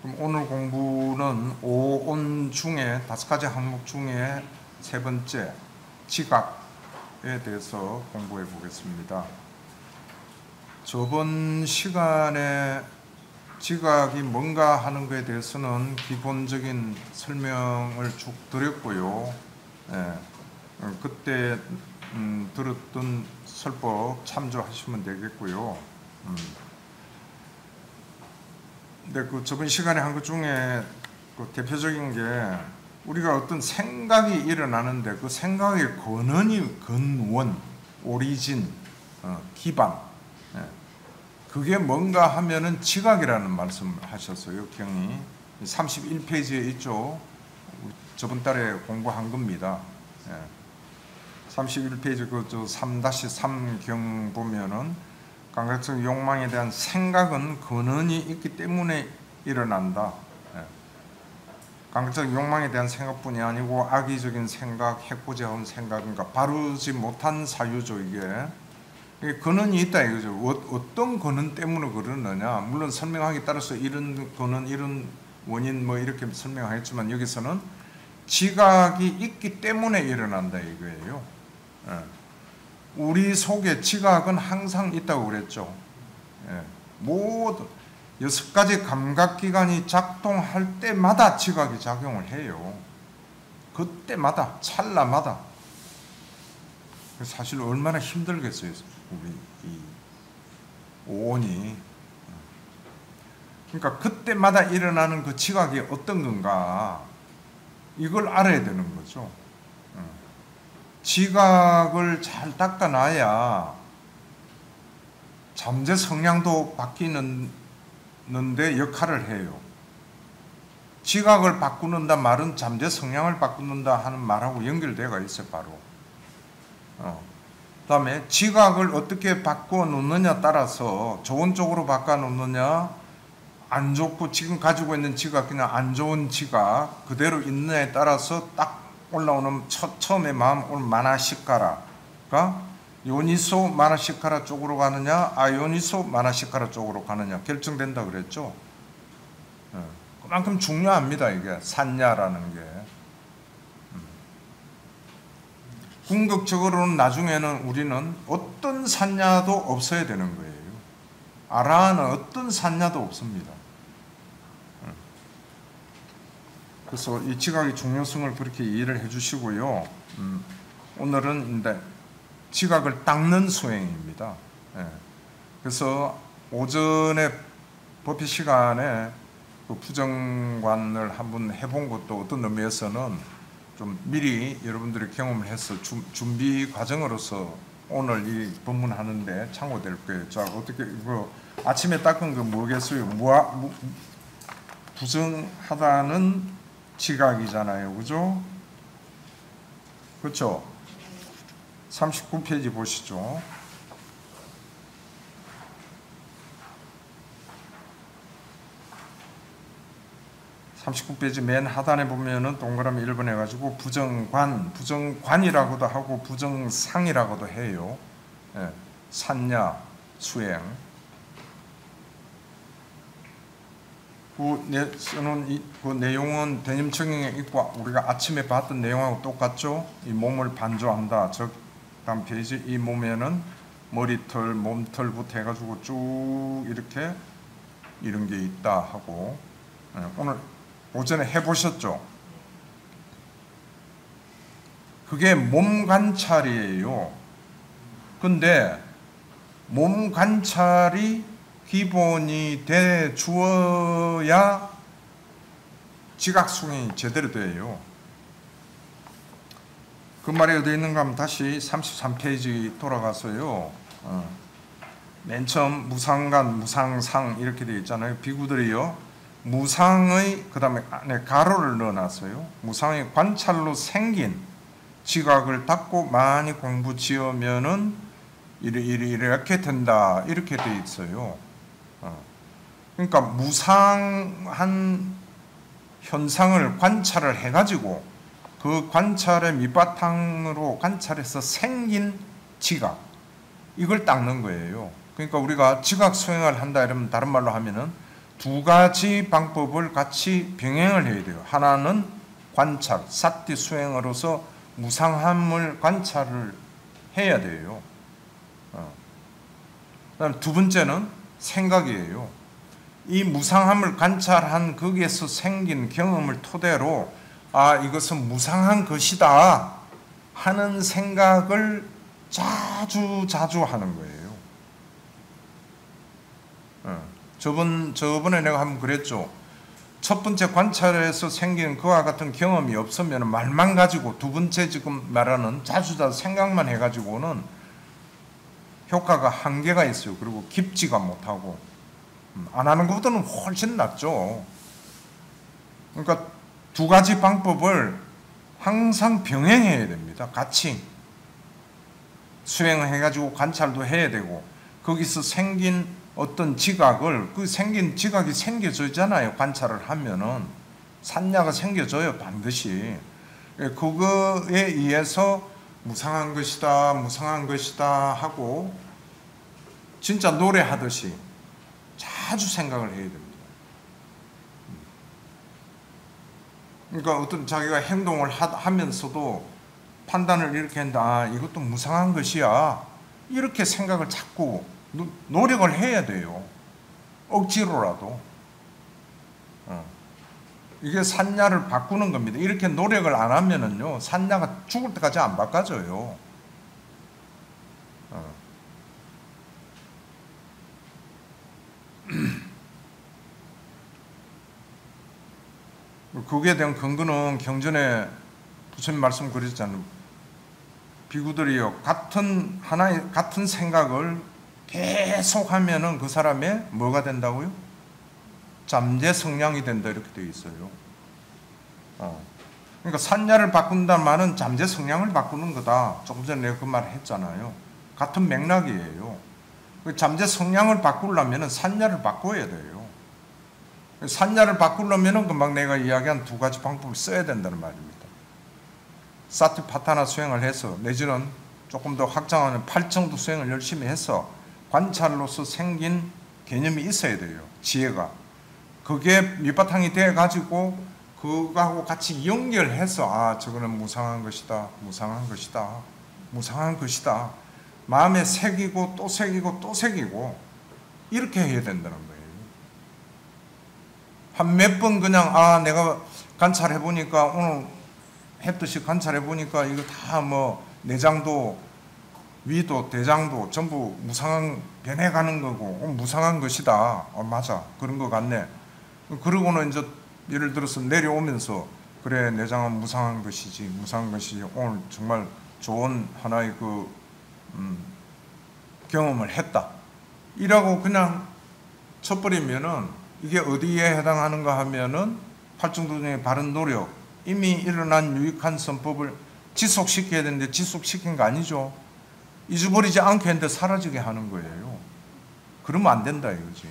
그럼 오늘 공부는 5온 중에 5가지 항목 중에 세 번째 지각에 대해서 공부해 보겠습니다. 저번 시간에 지각이 뭔가 하는 것에 대해서는 기본적인 설명을 쭉 드렸고요. 그때 들었던 설법 참조하시면 되겠고요. 근데 그 저번 시간에 한 것 중에 그 대표적인 게 우리가 어떤 생각이 일어나는데 그 생각의 근원, 오리진, 기반, 그게 뭔가 하면은 지각이라는 말씀을 하셨어요. 경이 31페이지에 있죠. 저번 달에 공부한 겁니다. 31페이지 그 3-3경 보면은 감각적 욕망에 대한 생각은 근원이 있기 때문에 일어난다. 감각적 욕망에 대한 생각뿐이 아니고 악의적인 생각, 해코지한 생각, 그러니까 바르지 못한 사유죠. 이게 근원이 있다 이거죠. 어떤 근원 때문에 그러느냐. 물론 설명하기에 따라서 이런 근원, 이런 원인 뭐 이렇게 설명하겠지만 여기서는 지각이 있기 때문에 일어난다 이거예요. 우리 속에 지각은 항상 있다고 그랬죠. 모든 6가지 감각기관이 작동할 때마다 지각이 작용을 해요. 그때마다, 찰나마다. 사실 얼마나 힘들겠어요, 우리 이 오온이. 그러니까 그때마다 일어나는 그 지각이 어떤 건가, 이걸 알아야 되는 거죠. 지각을 잘 닦아놔야 잠재 성향도 바뀌는데 역할을 해요. 지각을 바꾸는다 말은 잠재 성향을 바꾸는다 하는 말하고 연결되어 있어요, 바로. 그 다음에 지각을 어떻게 바꿔 놓느냐 따라서 좋은 쪽으로 바꿔 놓느냐, 안 좋고 지금 가지고 있는 지각이나 안 좋은 지각 그대로 있느냐에 따라서 딱 올라오는 처음에 마음 오늘 마나시카라가 요니소 마나시카라 쪽으로 가느냐 아요니소 마나시카라 쪽으로 가느냐 결정된다 그랬죠. 그만큼 중요합니다. 이게 산냐라는 게. 궁극적으로는 나중에는 우리는 어떤 산냐도 없어야 되는 거예요. 아라한은 어떤 산냐도 없습니다. 그래서 이 지각의 중요성을 그렇게 이해를 해주시고요. 오늘은 이제 지각을 닦는 수행입니다. 그래서 오전에 법회 시간에 그 부정관을 한번 해본 것도 어떤 의미에서는 좀 미리 여러분들이 경험을 해서 준비 과정으로서 오늘 이 법문하는데 참고될 거예요. 자, 어떻게 이거 아침에 닦은 거 뭐겠어요? 부정하다는 지각이잖아요. 그죠? 그렇죠? 39페이지 보시죠. 39페이지 맨 하단에 보면은 동그라미 1번 해가지고 부정관이라고도 하고 부정상이라고도 해요. 산냐, 수행. 그 내용은 대념청에 있고 우리가 아침에 봤던 내용하고 똑같죠. 이 몸을 반조한다. 즉 다음 페이지 이 몸에는 머리털, 몸털부터 해가지고 쭉 이렇게 이런 게 있다 하고 오늘 오전에 해보셨죠. 그게 몸 관찰이에요. 근데 몸 관찰이 기본이 돼 주어야 지각수행이 제대로 돼요. 그 말이 어디 있는가 하면 다시 33페이지 돌아가서요. 맨 처음 무상관, 무상상 이렇게 되어 있잖아요. 비구들이요. 무상의 그 다음에 안에 가로를 넣어놨어요. 무상의 관찰로 생긴 지각을 닦고 많이 공부 지으면은 이렇게 된다. 이렇게 되어 있어요. 그러니까 무상한 현상을 관찰을 해가지고 그 관찰의 밑바탕으로 관찰해서 생긴 지각, 이걸 닦는 거예요. 그러니까 우리가 지각 수행을 한다 이러면 다른 말로 하면은 두 가지 방법을 같이 병행을 해야 돼요. 하나는 관찰, 사티 수행으로서 무상함을 관찰을 해야 돼요. 그다음 두 번째는 생각이에요. 이 무상함을 관찰한 거기에서 생긴 경험을 토대로 이것은 무상한 것이다 하는 생각을 자주 하는 거예요. 저번에 내가 한번 그랬죠. 첫 번째 관찰에서 생기는 그와 같은 경험이 없으면 말만 가지고, 두 번째 지금 말하는 자주 생각만 해가지고는 효과가 한계가 있어요. 그리고 깊지가 못하고 안 하는 것보다는 훨씬 낫죠. 그러니까 두 가지 방법을 항상 병행해야 됩니다. 같이 수행을 해가지고 관찰도 해야 되고, 거기서 생긴 어떤 지각을, 그 생긴 지각이 생겨지잖아요. 관찰을 하면은 산야가 생겨져요, 반드시. 그거에 의해서 무상한 것이다, 무상한 것이다 하고 진짜 노래하듯이 자주 생각을 해야 됩니다. 그러니까 어떤 자기가 행동을 하면서도 판단을 이렇게 한다. 이것도 무상한 것이야. 이렇게 생각을 자꾸 노력을 해야 돼요. 억지로라도. 이게 산야를 바꾸는 겁니다. 이렇게 노력을 안 하면은요, 산야가 죽을 때까지 안 바꿔져요. 거기에 대한 근거는 경전에 부처님 말씀 그러셨잖아요. 비구들이요, 같은 생각을 계속 하면은 그 사람의 뭐가 된다고요? 잠재 성량이 된다, 이렇게 되어 있어요. 그러니까 산야를 바꾼다는 말은 잠재 성량을 바꾸는 거다. 조금 전에 내가 그 말을 했잖아요. 같은 맥락이에요. 잠재 성량을 바꾸려면 산야를 바꿔야 돼요. 산야를 바꾸려면 금방 내가 이야기한 두 가지 방법을 써야 된다는 말입니다. 사티파타나 수행을 해서, 내지는 조금 더 확장하는 8정도 수행을 열심히 해서 관찰로서 생긴 개념이 있어야 돼요. 지혜가. 그게 밑바탕이 돼가지고 그거하고 같이 연결해서 저거는 무상한 것이다, 무상한 것이다, 무상한 것이다, 마음에 새기고 또 새기고 또 새기고 이렇게 해야 된다는 거예요. 한 몇 번 그냥 내가 관찰해보니까, 오늘 했듯이 관찰해보니까 이거 다 내장도 위도 대장도 전부 무상한, 변해가는 거고 무상한 것이다. 맞아, 그런 것 같네. 그러고는 이제 예를 들어서 내려오면서, 그래, 내장은 무상한 것이지, 무상한 것이지, 오늘 정말 좋은 하나의 경험을 했다, 이라고 그냥 쳐버리면은, 이게 어디에 해당하는가 하면은 팔정도 중에 바른 노력, 이미 일어난 유익한 선법을 지속시켜야 되는데 지속시킨 거 아니죠. 잊어버리지 않게 했는데 사라지게 하는 거예요. 그러면 안 된다 이거지.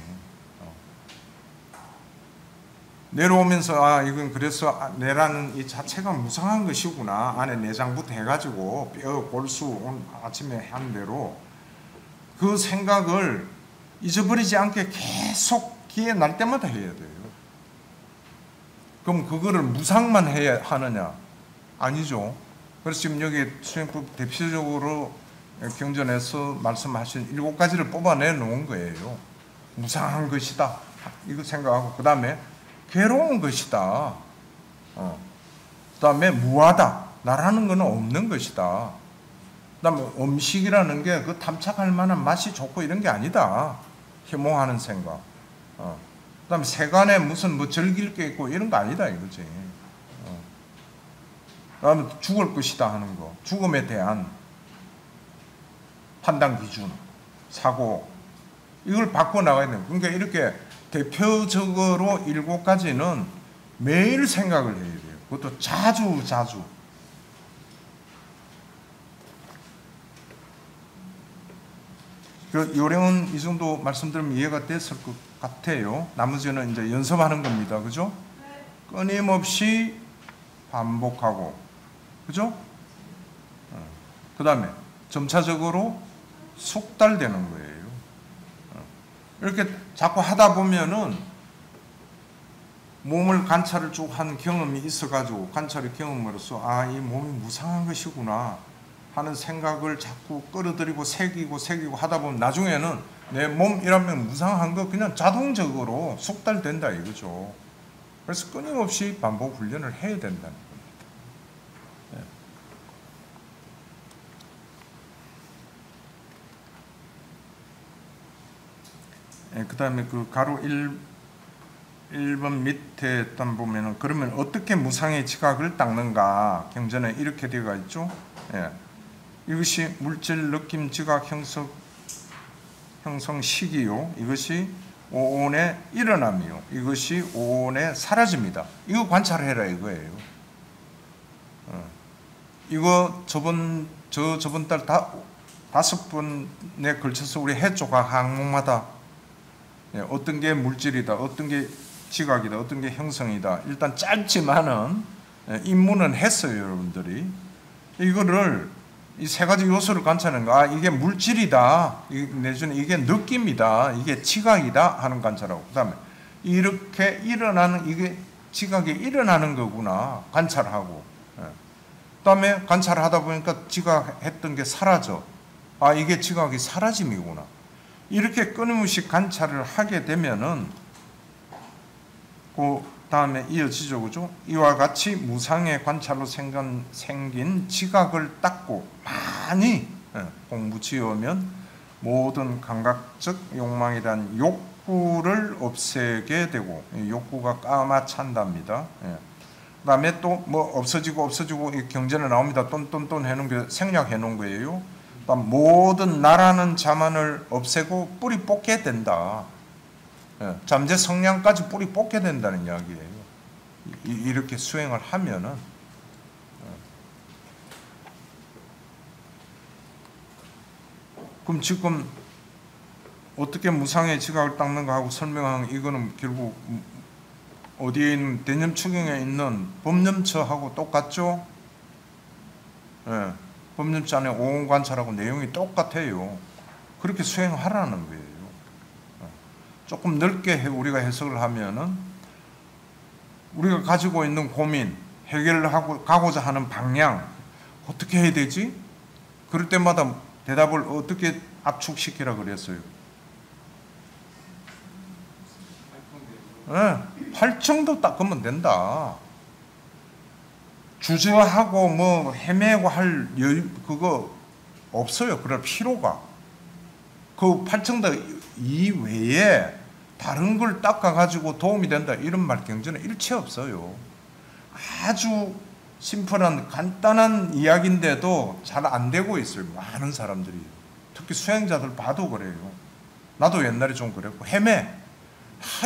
내려오면서 이건 그래서 내라는 이 자체가 무상한 것이구나, 안에 내장부터 해가지고 뼈, 골수, 오늘 아침에 한 대로 그 생각을 잊어버리지 않게 계속 기회 날 때마다 해야 돼요. 그럼 그거를 무상만 해야 하느냐? 아니죠. 그래서 지금 여기 수행법 대표적으로 경전에서 말씀하신 7가지를 뽑아내 놓은 거예요. 무상한 것이다, 이거 생각하고, 그 다음에 괴로운 것이다, 그 다음에 무하다, 나라는 것은 없는 것이다, 그 다음에 음식이라는 게 그 탐착할 만한 맛이 좋고 이런 게 아니다, 혐오하는 생각, 그 다음에 세간에 무슨 즐길 게 있고 이런 거 아니다 이거지. 그 다음에 죽을 것이다 하는 거, 죽음에 대한 판단 기준, 사고, 이걸 바꿔나가야 돼요. 그러니까 이렇게 대표적으로 7가지는 매일 생각을 해야 돼요. 그것도 자주. 요령은 이 정도 말씀드리면 이해가 됐을 것 같아요. 나머지는 이제 연습하는 겁니다. 그죠? 끊임없이 반복하고, 그죠? 그 다음에 점차적으로 숙달되는 거예요. 이렇게 자꾸 하다 보면은 몸을 관찰을 쭉 한 경험이 있어가지고 관찰의 경험으로서 아, 이 몸이 무상한 것이구나 하는 생각을 자꾸 끌어들이고 새기고 하다 보면 나중에는 내 몸이라면 무상한 거 그냥 자동적으로 숙달된다 이거죠. 그래서 끊임없이 반복 훈련을 해야 된다는 겁니다. 그 다음에 그 가로 1번 밑에 딱 보면은 그러면 어떻게 무상의 지각을 닦는가 경전에 이렇게 되어 있죠. 이것이 물질 느낌 지각 형성 시기요. 이것이 오온의 일어남이요. 이것이 오온의 사라집니다. 이거 관찰해라 이거예요. 이거 저번 달 5번에 걸쳐서 우리 해조각 항목마다 어떤 게 물질이다, 어떤 게 지각이다, 어떤 게 형성이다. 일단 짧지만은 입문은 했어요, 여러분들이. 이거를 이 세 가지 요소를 관찰하는 거. 아, 이게 물질이다. 내지는 이게 느낌이다. 이게 지각이다 하는 관찰하고. 그다음에 이렇게 일어나는 이게 지각이 일어나는 거구나 관찰하고. 그다음에 관찰하다 보니까 지각했던 게 사라져. 아, 이게 지각이 사라짐이구나. 이렇게 끊임없이 관찰을 하게 되면은 그 다음에 이어지죠, 그죠? 이와 같이 무상의 관찰로 생긴 지각을 닦고 많이 공부 지으면 모든 감각적 욕망이란 욕구를 없애게 되고 욕구가 까마찬답니다. 그 다음에 또 뭐 없어지고 경전에 나옵니다. 똔똔똔 해놓은 게 생략해 놓은 거예요. 모든 나라는 자만을 없애고 뿌리 뽑게 된다. 잠재 성량까지 뿌리 뽑게 된다는 이야기예요. 이렇게 수행을 하면은. 그럼 지금 어떻게 무상의 지각을 닦는가 하고 설명한 이거는 결국 어디에 있는 대념추경에 있는 법념처하고 똑같죠? 법념처 안에 오온관찰하고 내용이 똑같아요. 그렇게 수행하라는 거예요. 조금 넓게 우리가 해석을 하면은 우리가 가지고 있는 고민, 해결을 하고 가고자 하는 방향 어떻게 해야 되지? 그럴 때마다 대답을 어떻게 압축시키라 그랬어요? 팔청도 닦으면 된다. 주저하고 뭐 헤매고 할 여유 그거 없어요. 그럴 필요가. 그 팔청도 이외에 다른 걸 닦아가지고 도움이 된다 이런 말 경전에 일체 없어요. 아주 심플한 간단한 이야기인데도 잘 안 되고 있어요. 많은 사람들이. 특히 수행자들 봐도 그래요. 나도 옛날에 좀 그랬고 헤매.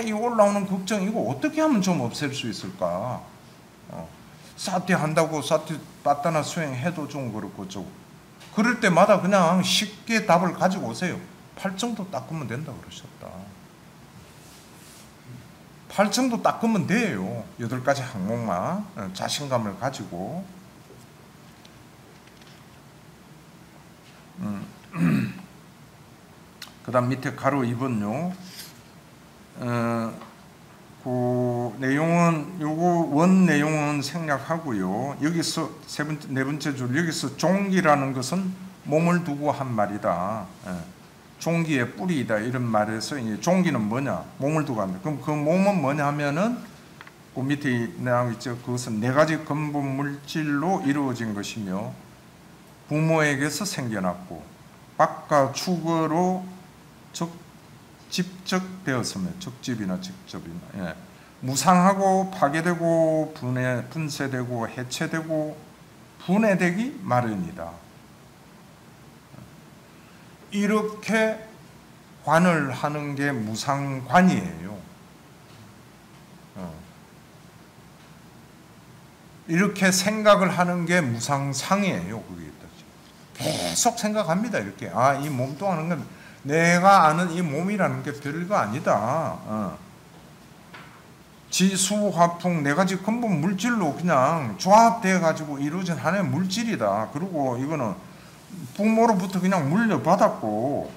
이 올라오는 걱정 이거 어떻게 하면 좀 없앨 수 있을까? 사티 한다고 사티 빠따나 수행해도 좀 그렇고 좀 그럴 때마다 그냥 쉽게 답을 가지고 오세요. 팔정도 닦으면 된다 그러셨다. 팔정도 닦으면 돼요. 8가지 항목만 자신감을 가지고. 그 다음 밑에 가로 2번요. 그 내용은 요거 원 내용은 생략하고요. 여기서 네 번째 줄 여기서 종기라는 것은 몸을 두고 한 말이다. 종기의 뿌리이다 이런 말에서 이제 종기는 뭐냐? 몸을 두고 합니다. 그럼 그 몸은 뭐냐 하면은 그 밑에 나와 있죠. 그것은 4가지 근본 물질로 이루어진 것이며 부모에게서 생겨났고 바깥 축으로 집적되었으며 적집이나 직접이나 무상하고 파괴되고 분쇄되고 해체되고 분해되기 마련이다. 이렇게 관을 하는 게 무상관이에요. 이렇게 생각을 하는 게 무상상이에요. 그게 계속 생각합니다. 이렇게 이 몸도 하는 건 내가 아는 이 몸이라는 게 별거 아니다. 지수, 화풍 4가지 근본 물질로 그냥 조합되어 가지고 이루어진 하나의 물질이다. 그리고 이거는 부모로부터 그냥 물려받았고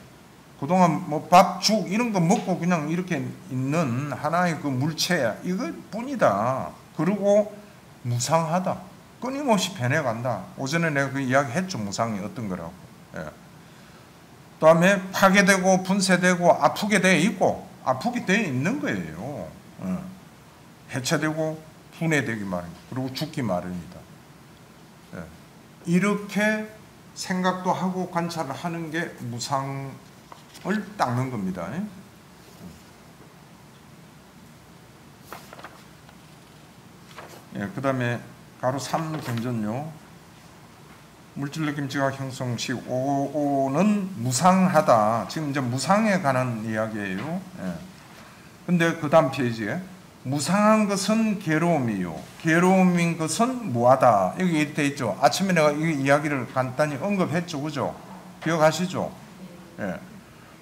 그동안 뭐 밥, 죽 이런 거 먹고 그냥 이렇게 있는 하나의 그 물체야. 이것뿐이다. 그리고 무상하다. 끊임없이 변해간다. 오전에 내가 그 이야기 했죠. 무상이 어떤 거라고. 예. 그다음에 파괴되고 분쇄되고 아프게 돼 있고 아프게 돼 있는 거예요. 예. 해체되고 분해되기 마련입니다. 그리고 죽기 마련입니다. 예. 이렇게 생각도 하고 관찰을 하는 게 무상을 닦는 겁니다. 예, 그 다음에 가로 3 견전요. 물질력 임지각 형성식 5는 무상하다. 지금 이제 무상에 관한 이야기예요. 예. 근데 그 다음 페이지에 무상한 것은 괴로움이요. 괴로움인 것은 무하다. 여기 돼 있죠. 아침에 내가 이 이야기를 간단히 언급했죠. 그죠? 기억하시죠? 예.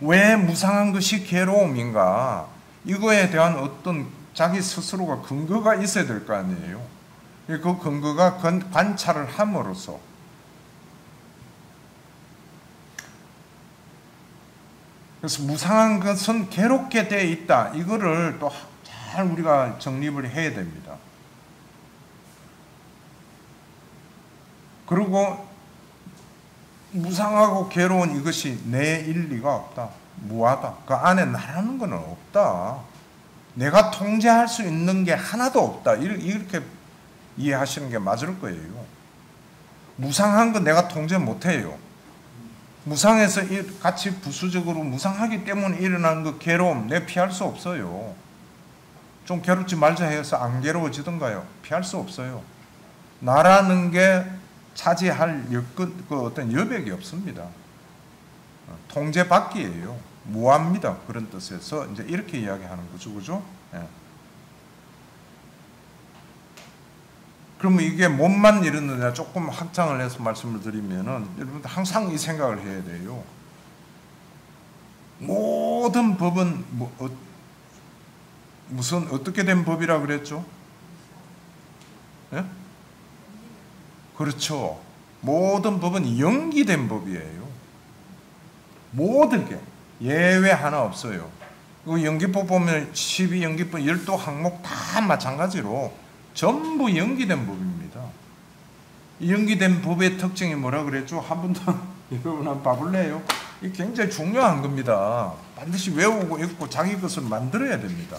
왜 무상한 것이 괴로움인가? 이거에 대한 어떤 자기 스스로가 근거가 있어야 될 거 아니에요. 그 근거가 관찰을 함으로써 그래서 무상한 것은 괴롭게 되어 있다. 이거를 또 잘 우리가 정립을 해야 됩니다. 그리고 무상하고 괴로운 이것이 내 일리가 없다. 무하다. 그 안에 나라는 건 없다. 내가 통제할 수 있는 게 하나도 없다. 이렇게 이해하시는 게 맞을 거예요. 무상한 건 내가 통제 못해요. 무상해서 같이 부수적으로 무상하기 때문에 일어나는 그 괴로움 내가 피할 수 없어요. 좀 괴롭지 말자 해서 안 괴로워지던가요? 피할 수 없어요. 나라는 게 차지할 그 어떤 여백이 없습니다. 통제받기예요. 무합니다. 그런 뜻에서 이제 이렇게 이야기하는 거죠, 그죠? 예. 그러면 이게 몸만 이러느냐 조금 확장을 해서 말씀을 드리면은 여러분들 항상 이 생각을 해야 돼요. 모든 법은 무슨 어떻게 된 법이라 그랬죠? 예? 그렇죠. 모든 법은 연기된 법이에요. 모든 게 예외 하나 없어요. 그 연기법 보면 12연기법 12항목 다 마찬가지로 전부 연기된 법입니다. 이 연기된 법의 특징이 뭐라 그랬죠? 한 번 더 여러분 한번 봐볼래요? 이게 굉장히 중요한 겁니다. 반드시 외우고 읽고 자기 것을 만들어야 됩니다.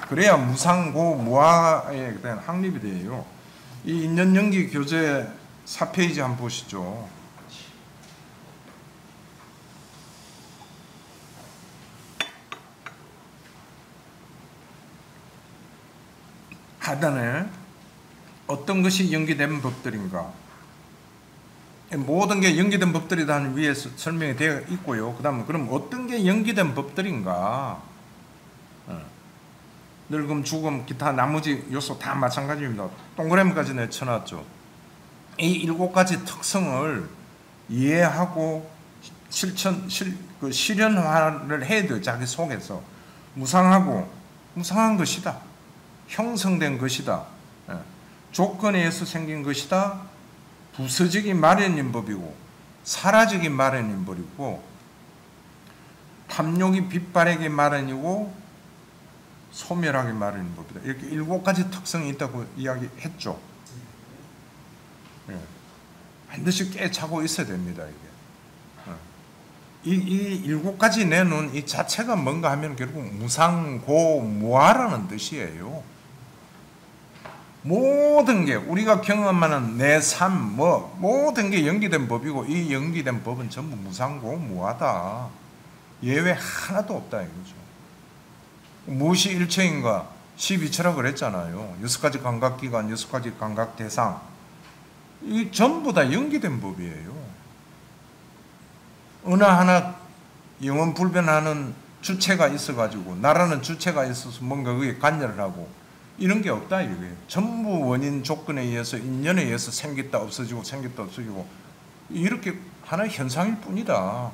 그래야 무상고 무하에 대한 확립이 돼요. 이 인연연기 교재 4페이지 한번 보시죠. 하단에 어떤 것이 연기된 법들인가? 모든 게 연기된 법들이라는 위에서 설명이 되어 있고요. 그 다음에 그럼 어떤 게 연기된 법들인가? 늙음, 죽음, 기타 나머지 요소 다 마찬가지입니다. 동그라미까지 내쳐놨죠. 이 7가지 특성을 이해하고 실현화를 해야 돼요. 자기 속에서. 무상한 것이다. 형성된 것이다. 조건에 의해서 생긴 것이다. 부서지기 마련인 법이고 사라지기 마련인 법이고 탐욕이 빗발하기 마련이고 소멸하기 마련인 법이다. 이렇게 7가지 특성이 있다고 이야기했죠. 반드시 깨차고 있어야 됩니다. 이 7가지 내놓은 이 자체가 뭔가 하면 결국 무상고무하라는 뜻이에요. 모든 게 우리가 경험하는 내 삶, 모든 게 연기된 법이고 이 연기된 법은 전부 무상고무하다. 예외 하나도 없다 이거죠. 무엇이 일체인가? 12처라 그랬잖아요. 6가지 감각기관, 6가지 감각대상. 이 전부 다 연기된 법이에요. 어느 하나 영원 불변하는 주체가 있어가지고 나라는 주체가 있어서 뭔가 그게 관여를 하고 이런 게 없다 이거예요. 전부 원인 조건에 의해서 인연에 의해서 생겼다 없어지고 생겼다 없어지고 이렇게 하나의 현상일 뿐이다.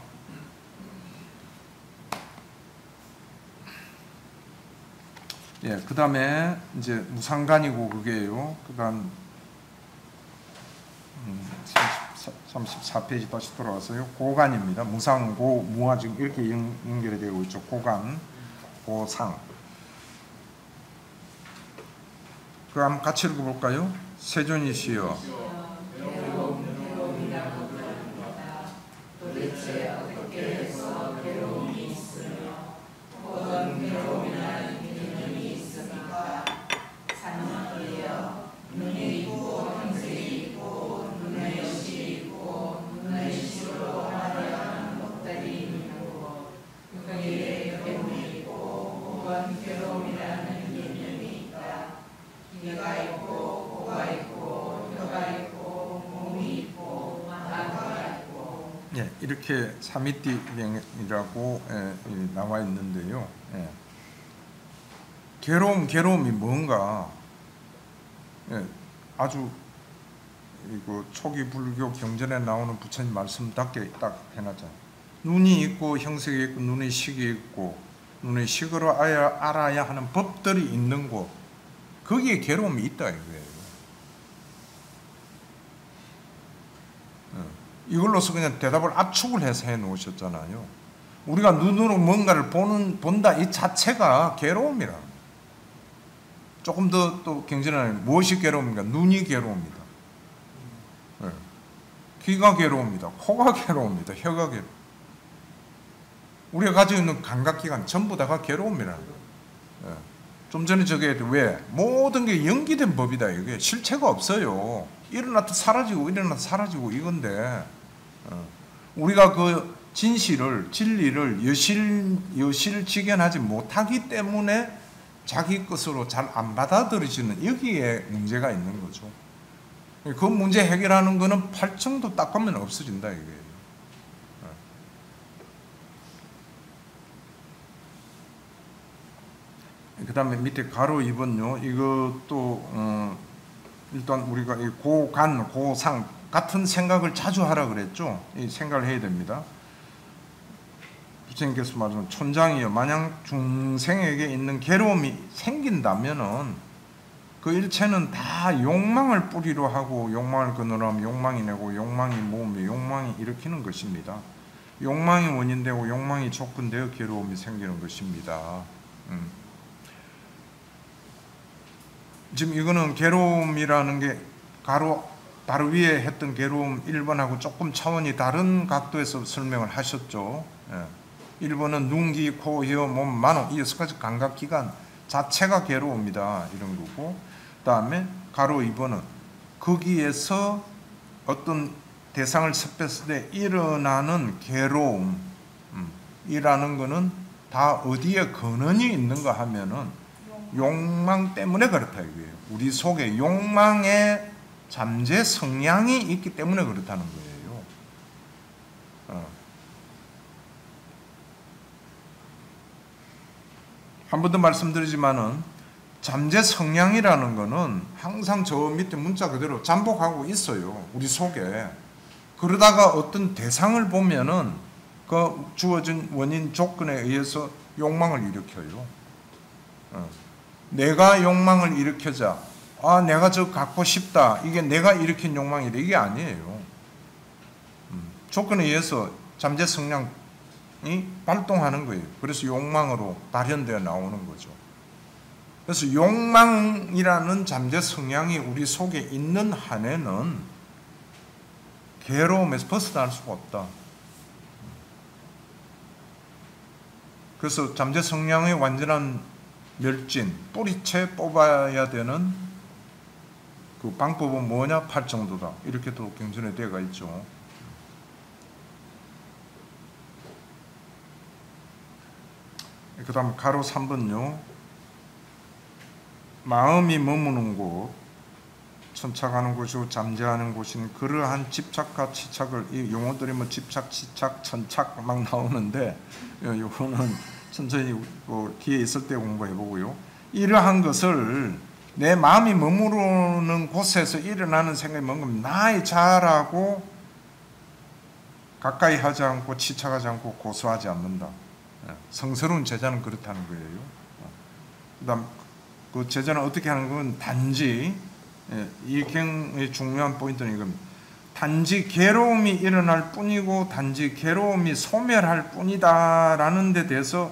예, 그 다음에 이제 무상관이고 그게요. 그 다음 34페이지 다시 돌아와서요. 고간입니다. 무상, 무화 지금 이렇게 연결이 되고 있죠. 고간, 고상. 그럼 한번 같이 읽어볼까요? 세존이시여. 도대체 어떻게 해서 괴로움이 있으며 어떤 괴로움이나 기념이 있습니까? 사냥이여 눈이 있고 형색이 있고 눈에 여시 있고 눈의 시로 하려는 것들이 있는 곳 그에게 괴로움이 있고 혹은 괴로움이라는 개념이 있다. 귀가 있고 코가 있고 혀가 있고 몸이 있고 마음이 있고. 예, 이렇게 사미띠명이라고 나와 있는데요. 예. 괴로움이 뭔가 아주 이거 초기 불교 경전에 나오는 부처님 말씀답게 딱 해놨잖아요. 눈이 있고 형색이 있고 눈의 식이 있고 눈의 식으로 알아야 하는 법들이 있는 곳, 거기에 괴로움이 있다 이거예요. 이걸로서 그냥 대답을 압축을 해서 해 놓으셨잖아요. 우리가 눈으로 뭔가를 본다 이 자체가 괴로움이라. 조금 더 또 경전하면 무엇이 괴로움입니까? 눈이 괴로움이다. 귀가 괴로움이다. 코가 괴로움이다. 혀가 괴로움. 우리가 가지고 있는 감각기관 전부 다가 괴로움이라는 거예요. 좀 전에 저게 왜? 모든 게 연기된 법이다. 이게 실체가 없어요. 일어났다 사라지고 일어났다 사라지고 이건데 우리가 그 진리를 여실직연하지 못하기 때문에 자기 것으로 잘 안 받아들여지는 여기에 문제가 있는 거죠. 그 문제 해결하는 거는 팔청도 닦으면 없어진다 이거예요. 그 다음에 밑에 가로 2번요. 이것도 일단 우리가 이 고간, 고상 같은 생각을 자주 하라 그랬죠. 이 생각을 해야 됩니다. 부처님께서 말하는 촌장이여 만약 중생에게 있는 괴로움이 생긴다면은 그 일체는 다 욕망을 뿌리로 하고 욕망을 근원으로 하면 욕망이 내고 욕망이 모으며 욕망이 일으키는 것입니다. 욕망이 원인되고 욕망이 조건되어 괴로움이 생기는 것입니다. 지금 이거는 괴로움이라는 게 바로 위에 했던 괴로움 1번하고 조금 차원이 다른 각도에서 설명을 하셨죠. 1번은 눈, 귀, 코, 혀, 몸, 만호 이 6가지 감각기관 자체가 괴로움이다 이런 거고, 그 다음에 가로 2번은 거기에서 어떤 대상을 섭했을 때 일어나는 괴로움 이라는 거는 다 어디에 근원이 있는가 하면은 욕망 때문에 그렇다 이거예요. 우리 속에 욕망의 잠재 성향이 있기 때문에 그렇다는 거예요. 한 번 더 말씀드리지만은 잠재 성향이라는 거는 항상 저 밑에 문자 그대로 잠복하고 있어요. 우리 속에. 그러다가 어떤 대상을 보면은 그 주어진 원인 조건에 의해서 욕망을 일으켜요. 내가 욕망을 일으켜자. 내가 저거 갖고 싶다. 이게 내가 일으킨 욕망이다. 이게 아니에요. 조건에 의해서 잠재 성향이 발동하는 거예요. 그래서 욕망으로 발현되어 나오는 거죠. 그래서 욕망이라는 잠재 성향이 우리 속에 있는 한에는 괴로움에서 벗어날 수가 없다. 그래서 잠재 성향의 완전한 멸진, 뿌리채 뽑아야 되는 그 방법은 뭐냐? 팔정도다. 이렇게 또 경전에 되어가 있죠. 그 다음 가로 3번요. 마음이 머무는 곳, 천착하는 곳이고 잠재하는 곳인 그러한 집착과 치착을, 이 용어들이 뭐 집착, 치착, 천착 막 나오는데 요거는 천천히 뒤에 있을 때 공부해 보고요. 이러한 것을 내 마음이 머무르는 곳에서 일어나는 생각이 뭔가 나의 자아라고 가까이 하지 않고 치착하지 않고 고수하지 않는다. 성스러운 제자는 그렇다는 거예요. 그 다음 그 제자는 어떻게 하는 건 단지 이 경의 중요한 포인트는 이겁니다. 단지 괴로움이 일어날 뿐이고 단지 괴로움이 소멸할 뿐이다라는 데 대해서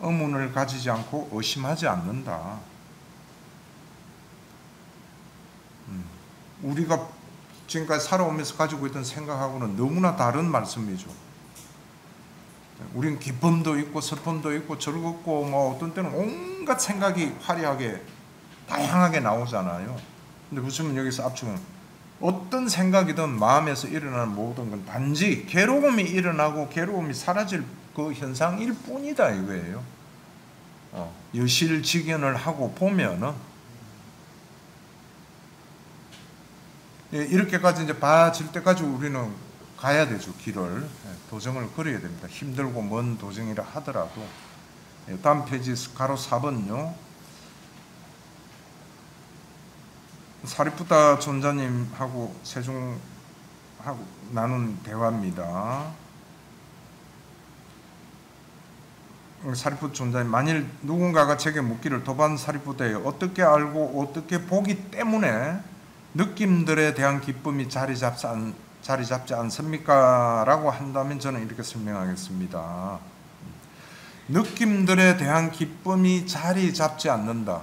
의문을 가지지 않고 의심하지 않는다. 우리가 지금까지 살아오면서 가지고 있던 생각하고는 너무나 다른 말씀이죠. 우리는 기쁨도 있고 슬픔도 있고 즐겁고 뭐 어떤 때는 온갖 생각이 화려하게 다양하게 나오잖아요. 근데 무슨 여기서 압축은 어떤 생각이든 마음에서 일어나는 모든 건 단지 괴로움이 일어나고 괴로움이 사라질 그 현상일 뿐이다 이거예요. 여실직연을 하고 보면은 이렇게까지 이제 봐질 때까지 우리는 가야 되죠. 길을 도정을 그려야 됩니다. 힘들고 먼 도정이라 하더라도. 다음 페이지 가로 4번요. 사리푸타 존자님하고 세종하고 나눈 대화입니다. 사리푸타 존자님, 만일 누군가가 제게 묻기를 도반 사리푸타에 어떻게 알고 어떻게 보기 때문에 느낌들에 대한 기쁨이 자리 잡지 않습니까? 라고 한다면 저는 이렇게 설명하겠습니다. 느낌들에 대한 기쁨이 자리 잡지 않는다.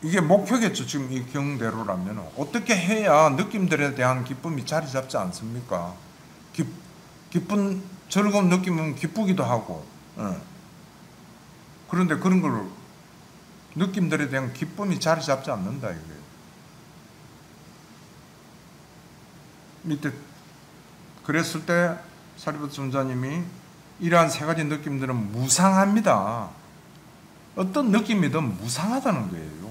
이게 목표겠죠. 지금 이 경대로라면 어떻게 해야 느낌들에 대한 기쁨이 자리 잡지 않습니까? 기쁜 즐거운 느낌은 기쁘기도 하고, 그런데 그런 걸 느낌들에 대한 기쁨이 자리 잡지 않는다 이거예요. 밑에 그랬을 때 사리푸타 존자님이 이러한 세 가지 느낌들은 무상합니다. 어떤 느낌이든 무상하다는 거예요.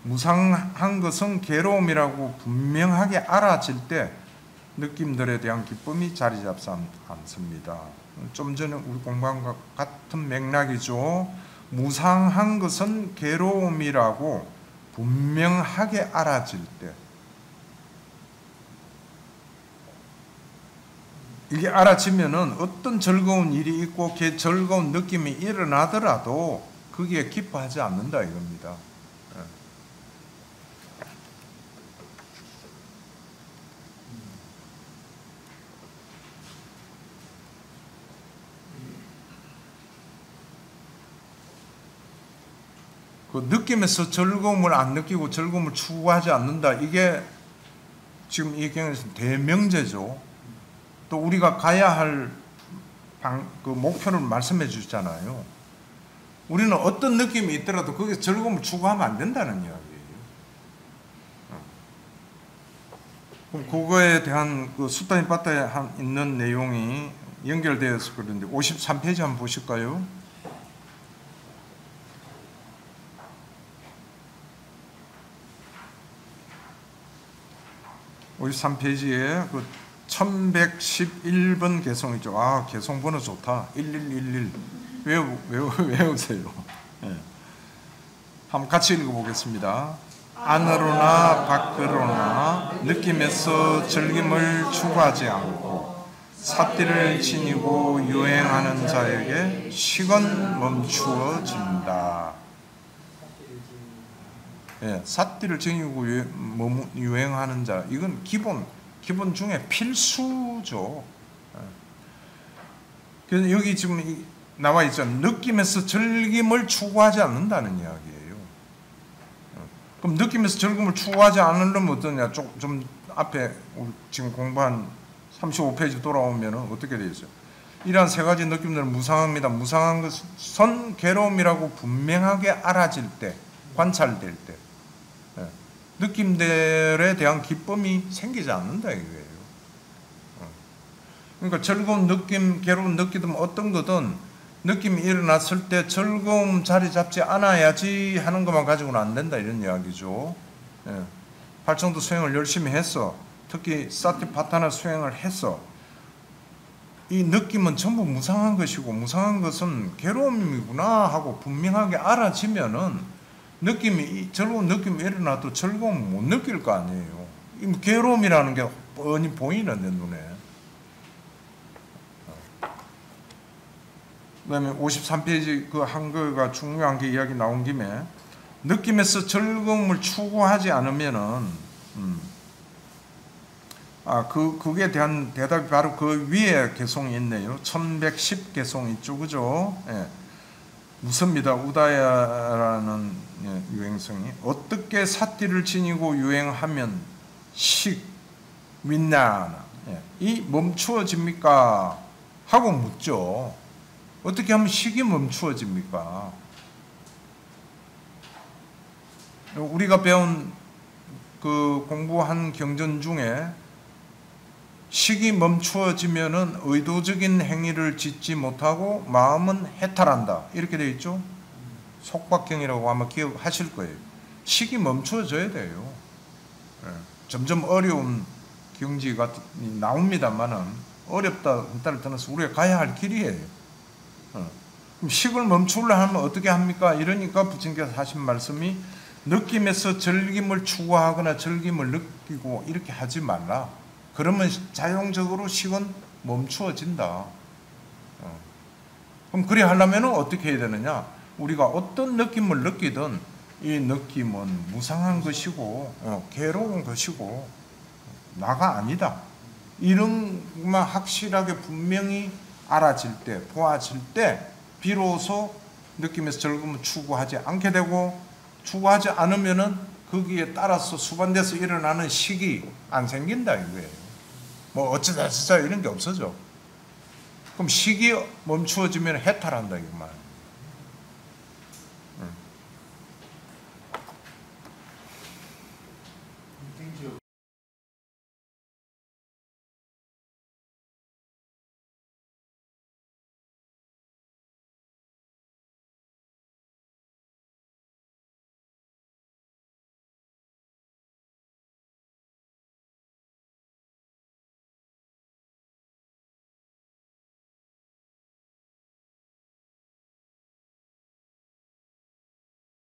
무상한 것은 괴로움이라고 분명하게 알아질 때 느낌들에 대한 기쁨이 자리 잡지 않습니다. 좀 전에 우리 공부한 것 같은 맥락이죠. 무상한 것은 괴로움이라고 분명하게 알아질 때, 이게 알아지면은 어떤 즐거운 일이 있고 그 즐거운 느낌이 일어나더라도 거기에 기뻐하지 않는다 이겁니다. 그 느낌에서 즐거움을 안 느끼고 즐거움을 추구하지 않는다. 이게 지금 이 경에서 대명제죠. 또 우리가 가야 할 그 목표를 말씀해 주잖아요. 우리는 어떤 느낌이 있더라도 거기서 즐거움을 추구하면 안 된다는 이야기예요. 그럼 그거에 대한 그 수타니파타에 있는 내용이 연결되어서 그런데 53페이지 한번 보실까요? 53페이지에 그 1111번 개송이죠. 아, 개송 번호 좋다. 1111. 외우세요. 네. 한번 같이 읽어보겠습니다. 안으로나 밖으로나 느낌에서 즐김을 추구하지 않고 삿띠를 지니고 유행하는 자에게 식은 멈추어진다. 예, 삿띠를 지니고 유행하는 자, 이건 기본 중에 필수죠. 그래서 여기 지금 나와 있죠. 느낌에서 즐김을 추구하지 않는다는 이야기예요. 그럼 느낌에서 즐김을 추구하지 않으려면 어떠냐? 좀 앞에 우리 지금 공부한 35페이지 돌아오면 어떻게 되어 있어요? 이러한 세 가지 느낌들은 무상합니다. 무상한 것은 괴로움이라고 분명하게 알아질 때, 관찰될 때, 느낌들에 대한 기쁨이 생기지 않는다 이거예요. 그러니까 즐거운 느낌, 괴로운 느끼든 어떤 거든 느낌이 일어났을 때 즐거움 자리 잡지 않아야지 하는 것만 가지고는 안 된다 이런 이야기죠. 팔청도 수행을 열심히 했어. 특히 사티파타나 수행을 했어. 이 느낌은 전부 무상한 것이고 무상한 것은 괴로움이구나 하고 분명하게 알아지면은 즐거운 느낌이 일어나도 즐거움 못 느낄 거 아니에요. 이 괴로움이라는 게 뻔히 보이는 내 눈에. 그 다음에 53페이지 그 한글가 중요한 게 이야기 나온 김에 느낌에서 즐거움을 추구하지 않으면은 그게 대한 대답이 바로 그 위에 개송이 있네요. 1110 개송 있죠, 그죠? 예. 묻습니다. 우다야라는 유행성이 어떻게 사띠를 지니고 유행하면 식 윈나나 이 멈추어집니까? 하고 묻죠. 어떻게 하면 식이 멈추어집니까? 우리가 배운 그 공부한 경전 중에 식이 멈추어지면은 의도적인 행위를 짓지 못하고 마음은 해탈한다 이렇게 되어 있죠. 속박경이라고 아마 기억하실 거예요. 식이 멈추어져야 돼요. 점점 어려운 경지가 나옵니다만은 어렵다 따를 떠나서 우리가 가야 할 길이에요. 그럼 식을 멈추려 하면 어떻게 합니까? 이러니까 부처님께서 하신 말씀이 느낌에서 즐김을 추구하거나 즐김을 느끼고 이렇게 하지 말라. 그러면 자동적으로 식은 멈추어진다. 그럼 그래 하려면 어떻게 해야 되느냐? 우리가 어떤 느낌을 느끼든 이 느낌은 무상한 것이고 괴로운 것이고 나가 아니다. 이런 것만 확실하게 분명히 알아질 때, 보아질 때 비로소 느낌에서 즐거움을 추구하지 않게 되고 추구하지 않으면은 거기에 따라서 수반돼서 일어나는 식이 안 생긴다 이거예요. 뭐 어쩌다 저쩌다 이런 게 없어져. 그럼 식이 멈추어지면 해탈한다 이거 말.